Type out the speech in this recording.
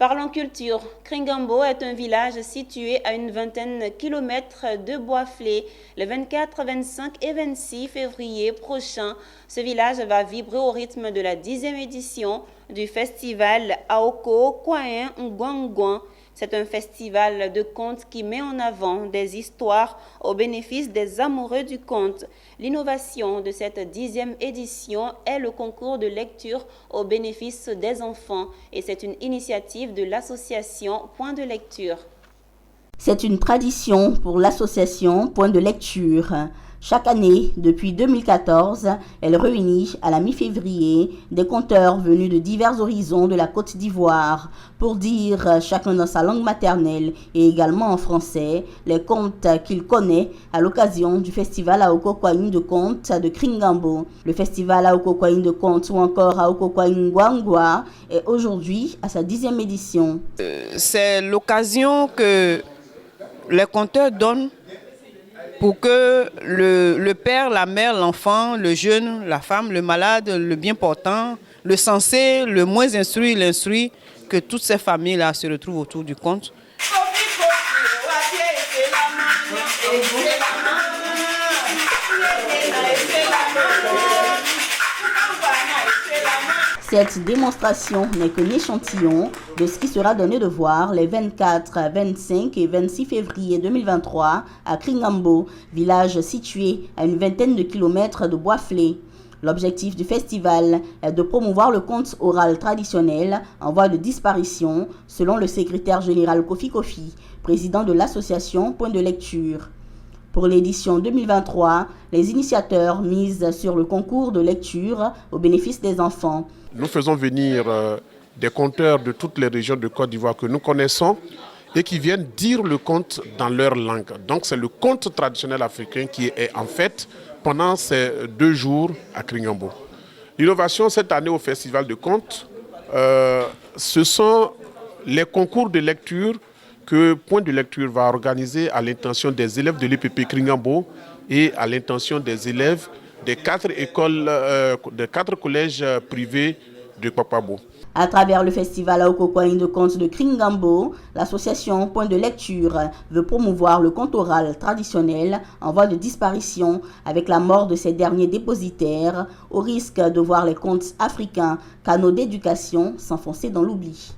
Parlons culture. Kringambo est un village situé à une vingtaine de kilomètres de Boisflé. Le 24, 25 et 26 février prochain, ce village va vibrer au rythme de la 10e édition du festival Aoko Kwain Ngwangwan. C'est un festival de contes qui met en avant des histoires au bénéfice des amoureux du conte. L'innovation de cette 10e édition est le concours de lecture au bénéfice des enfants et c'est une initiative de l'association Point de lecture. C'est une tradition pour l'association Point de lecture. Chaque année, depuis 2014, elle réunit à la mi-février des conteurs venus de divers horizons de la Côte d'Ivoire pour dire, chacun dans sa langue maternelle et également en français, les contes qu'ils connaissent à l'occasion du festival Aoko Kwain de contes de Kringambo. Le festival Aoko Kwain de contes ou encore Aoko Kwain Ngwangwan est aujourd'hui à sa 10e édition. C'est l'occasion que les conteurs donnent pour que le père, la mère, l'enfant, le jeune, la femme, le malade, le bien portant, le sensé, le moins instruit, l'instruit, que toutes ces familles-là se retrouvent autour du conte. Cette démonstration n'est qu'un échantillon de ce qui sera donné de voir les 24, 25 et 26 février 2023 à Kringambo, village situé à une vingtaine de kilomètres de Boisflé. L'objectif du festival est de promouvoir le conte oral traditionnel en voie de disparition, selon le secrétaire général Kofi Kofi, président de l'association Point de lecture. Pour l'édition 2023, les initiateurs misent sur le concours de lecture au bénéfice des enfants. Nous faisons venir des conteurs de toutes les régions de Côte d'Ivoire que nous connaissons et qui viennent dire le conte dans leur langue. Donc c'est le conte traditionnel africain qui est en fait pendant ces 2 jours à Kringambo. L'innovation cette année au Festival de contes, ce sont les concours de lecture que Point de lecture va organiser à l'intention des élèves de l'EPP Kringambo et à l'intention des élèves des 4 écoles, des 4 collèges privés de Kpakpabo. À travers le festival Aoko Kwain de contes de Kringambo, l'association Point de lecture veut promouvoir le conte oral traditionnel en voie de disparition avec la mort de ces derniers dépositaires, au risque de voir les contes africains, canaux d'éducation, s'enfoncer dans l'oubli.